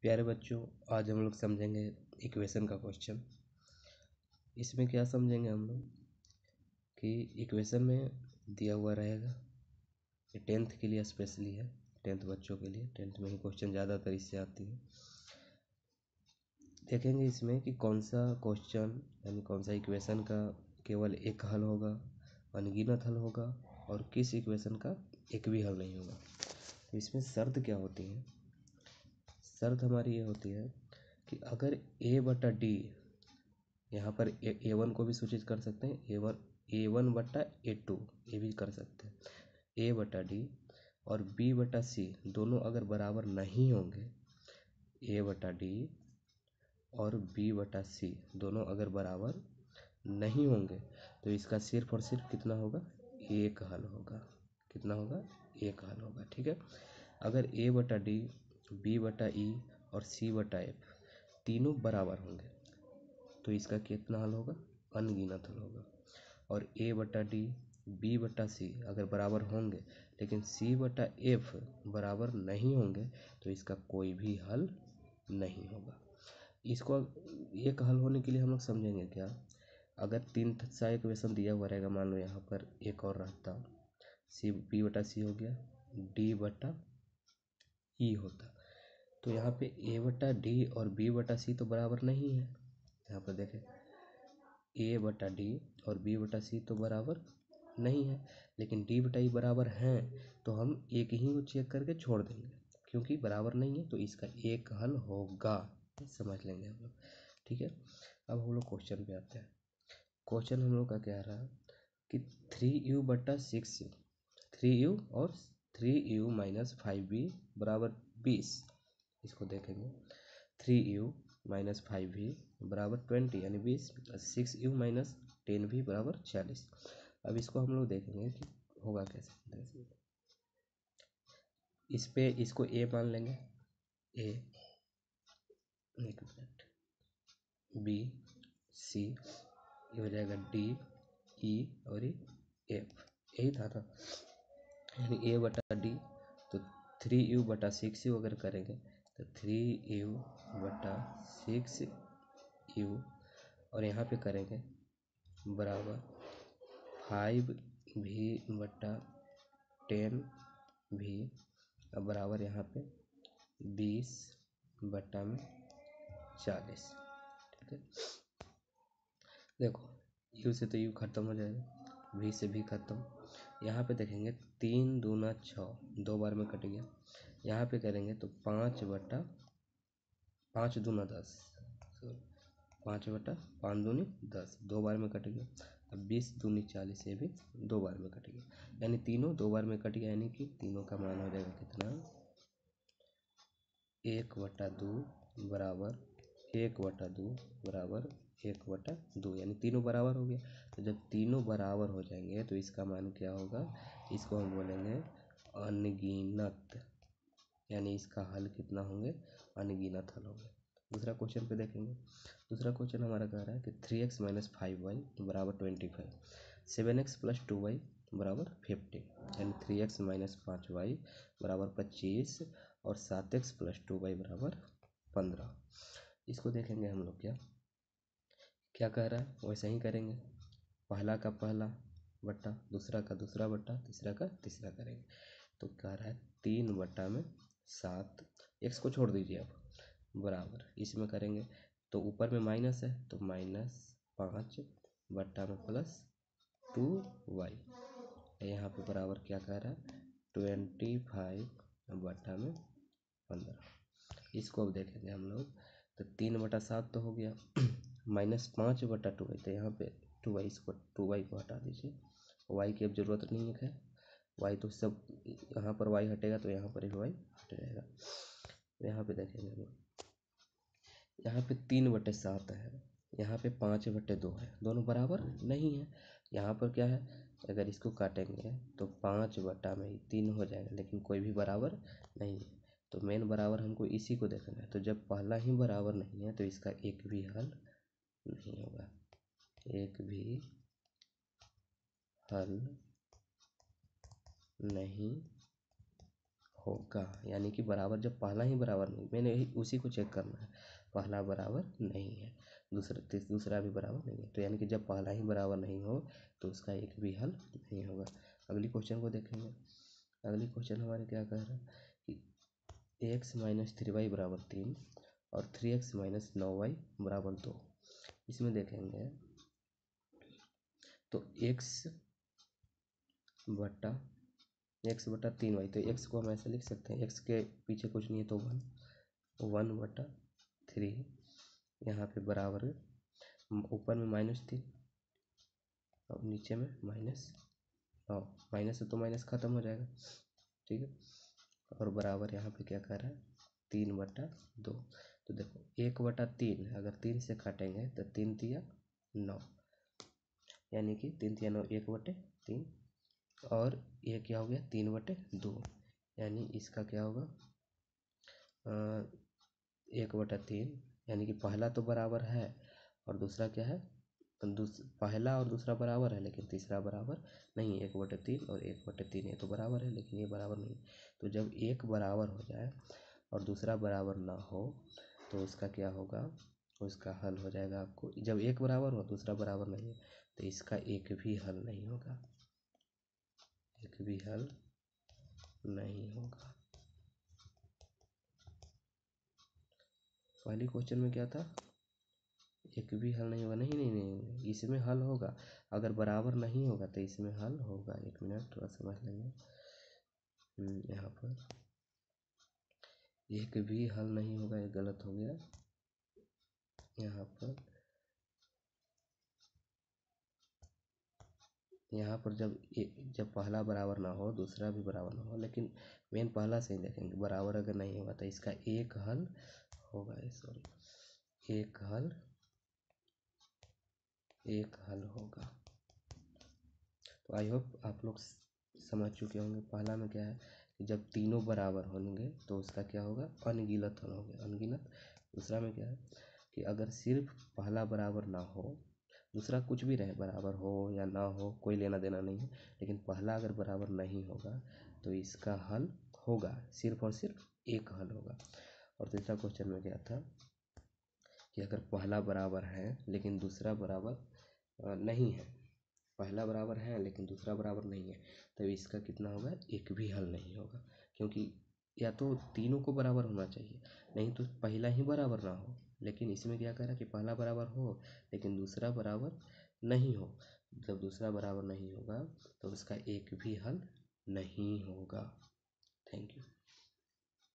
प्यारे बच्चों, आज हम लोग समझेंगे इक्वेशन का क्वेश्चन। इसमें क्या समझेंगे हम लोग कि इक्वेशन में दिया हुआ रहेगा, ये 10th के लिए स्पेशली है, 10th बच्चों के लिए। 10th में ही क्वेश्चन ज़्यादातर इससे आती है। देखेंगे इसमें कि कौन सा क्वेश्चन यानी कौन सा इक्वेशन का केवल एक हल होगा, अनगिनत हल होगा, और किस इक्वेशन का एक भी हल नहीं होगा। तो इसमें शर्त क्या होती है? शर्त हमारी ये होती है कि अगर a बटा डी, यहाँ पर a1 को भी सूचित कर सकते हैं, a1 बटा a2 ये भी कर सकते हैं। a बटा डी और b बटा सी दोनों अगर बराबर नहीं होंगे, a बटा डी और b बटा सी दोनों अगर बराबर नहीं होंगे, तो इसका सिर्फ और सिर्फ कितना होगा? एक हल होगा। कितना होगा? एक हल होगा। ठीक है। अगर a बटा डी, b बटा ई और c बटा एफ तीनों बराबर होंगे, तो इसका कितना हल होगा? अनगिनत हल होगा। और a बटा डी, b बटा सी अगर बराबर होंगे लेकिन c बटा एफ बराबर नहीं होंगे, तो इसका कोई भी हल नहीं होगा। इसको एक हल होने के लिए हम लोग समझेंगे क्या? अगर 3 सा इक्वेशन दिया हुआ रहेगा, मान लो यहाँ पर एक और रहता, b बटा सी हो गया, d बटा ई होता, तो यहाँ पे a बटा डी और b बटा सी तो बराबर नहीं है। यहाँ पर देखें, a बटा डी और b बटा सी तो बराबर नहीं है, लेकिन d बटा ई बराबर हैं, तो हम एक ही को चेक करके छोड़ देंगे, क्योंकि बराबर नहीं है तो इसका एक हल होगा। समझ लेंगे हम लोग। ठीक है। अब हम लोग क्वेश्चन पे आते हैं। क्वेश्चन हम लोग का क्या रहा कि 3u बटा 6u, 3u और 3u माइनस 5v बराबर 20। इसको देखेंगे, 3u माइनस 5v बराबर 20 यानी 20, 6u माइनस 10v बराबर 40। अब इसको हम लोग देखेंगे कि होगा कैसे। इस पे इसको a मान लेंगे, a, एक मिनट, b, c, ये हो जाएगा d, e और ये f, यही था ना। यानी a बटा डी तो 3u बटा 6u अगर करेंगे तो 3u बटा 6u, और यहाँ पे करेंगे बराबर 5v बटा 10v बराबर यहाँ पे 20 बटा में 40। ठीक है। देखो, u से तो u खत्म हो जाएगा, v से भी खत्म। यहाँ पे देखेंगे 3 दूना 6, 2 बार में कट गया। यहाँ पे करेंगे तो 5 बटा 5 दूना 10, 5 बटा 5 दूनी 10, 2 बार में कट गया। अब 20 दूनी 40, ये भी 2 बार में कट गया, यानी तीनों 2 बार में कट गया, यानी कि तीनों का मान हो जाएगा कितना? 1 बटा 2 बराबर 1 बटा 2 बराबर 1 बटा 2, यानी तीनों बराबर हो गया। तो जब तीनों बराबर हो जाएंगे तो इसका मान क्या होगा? इसको हम बोलेंगे अनगिनत, यानी इसका हल कितना होंगे? अनगिनत हल होंगे। दूसरा क्वेश्चन पे देखेंगे। दूसरा क्वेश्चन हमारा कह रहा है कि 3x माइनस 5y बराबर 25, 7x प्लस 2y बराबर 50, यानी 3x माइनस 5y बराबर 25 और 7x प्लस 2y बराबर 15। इसको देखेंगे हम लोग क्या कह रहा है वैसे ही करेंगे। पहला का पहला बटा, दूसरा का दूसरा बटा, तीसरा का तीसरा करेंगे। तो कह रहा है 3 बटा में 7, x को छोड़ दीजिए आप, बराबर इसमें करेंगे तो ऊपर में माइनस है तो माइनस 5 बटा में प्लस 2y, यहाँ पे बराबर क्या कह रहा है? 25 बटा में 15। इसको अब देखेंगे हम लोग तो 3 बटा 7 तो हो गया, माइनस 5 बटा 2y, तो यहाँ पे 2y, इसको 2y को हटा दीजिए, y की अब ज़रूरत नहीं है। y तो सब यहाँ पर y हटेगा तो यहाँ पर ही y हट जाएगा। यहाँ पे देखेंगे हम, यहाँ पे 3 बटे 7 है, यहाँ पे 5 बटे 2 है, दोनों बराबर नहीं है। यहाँ पर क्या है? अगर इसको काटेंगे तो 5 बटा में ही 3 हो जाएगा, लेकिन कोई भी बराबर नहीं है। तो मेन बराबर हमको इसी को देखना है। तो जब पहला ही बराबर नहीं है तो इसका एक भी हल नहीं होगा, एक भी हल नहीं होगा, यानी कि बराबर जब पहला ही बराबर नहीं, मैंने यही उसी को चेक करना है, पहला बराबर नहीं है, दूसरा भी बराबर नहीं है, तो यानी कि जब पहला ही बराबर नहीं हो तो उसका एक भी हल नहीं होगा। अगली क्वेश्चन को देखेंगे। अगली क्वेश्चन हमारे क्या कह रहा है कि x माइनस 3y बराबर 3 और 3x माइनस 9y बराबर 2। इसमें देखेंगे तो x बटा 3y, तो x को हम ऐसे लिख सकते हैं, x के पीछे कुछ नहीं है तो 1/3, यहाँ पे बराबर ऊपर में -3 और नीचे में -9, माइनस है तो माइनस खत्म हो जाएगा, ठीक है। और बराबर यहाँ पे क्या कर रहा है 3/2। तो देखो 1/3 अगर 3 से काटेंगे तो 3 तिया 9, यानी कि 3 तिया 9 1/3, और ये क्या हो गया 3/2, यानी इसका क्या होगा 1/3, यानी कि पहला तो बराबर है और दूसरा क्या है, पहला और दूसरा बराबर है लेकिन तीसरा बराबर नहीं, 1/3 और 1/3 ये तो बराबर है लेकिन ये बराबर नहीं। तो जब एक बराबर हो जाए और दूसरा बराबर ना हो तो उसका क्या होगा, उसका हल हो जाएगा आपको, जब एक बराबर हो दूसरा बराबर नहीं है तो इसका एक भी हल नहीं होगा, एक भी हल नहीं होगा। पहली क्वेश्चन में क्या था, एक भी हल नहीं होगा, नहीं, इसमें हल होगा, अगर बराबर नहीं होगा तो इसमें हल होगा। एक मिनट थोड़ा समझ लेंगे। यहाँ पर एक भी हल नहीं होगा, ये गलत हो गया। यहाँ पर जब पहला बराबर ना हो दूसरा भी बराबर ना हो, लेकिन मेन पहला से ही देखेंगे, बराबर अगर नहीं होगा तो इसका एक हल होगा, एक हल होगा। तो आई होप आप लोग समझ चुके होंगे। पहला में क्या है कि जब तीनों बराबर होंगे तो उसका क्या होगा, अनगिनत हल होगा, अनगिनत। दूसरा में क्या है कि अगर सिर्फ पहला बराबर ना हो, दूसरा कुछ भी रहे, बराबर हो या ना हो कोई लेना देना नहीं है, लेकिन पहला अगर बराबर नहीं होगा तो इसका हल होगा, सिर्फ और सिर्फ एक हल होगा। और तीसरा क्वेश्चन में क्या था कि अगर पहला बराबर है लेकिन दूसरा बराबर नहीं है, पहला बराबर है लेकिन दूसरा बराबर नहीं है, तो इसका कितना होगा, एक भी हल नहीं होगा, क्योंकि या तो तीनों को बराबर होना चाहिए, नहीं तो पहला ही बराबर ना हो। लेकिन इसमें क्या कह रहा है कि पहला बराबर हो लेकिन दूसरा बराबर नहीं हो, जब दूसरा बराबर नहीं होगा तो उसका एक भी हल नहीं होगा। Thank you.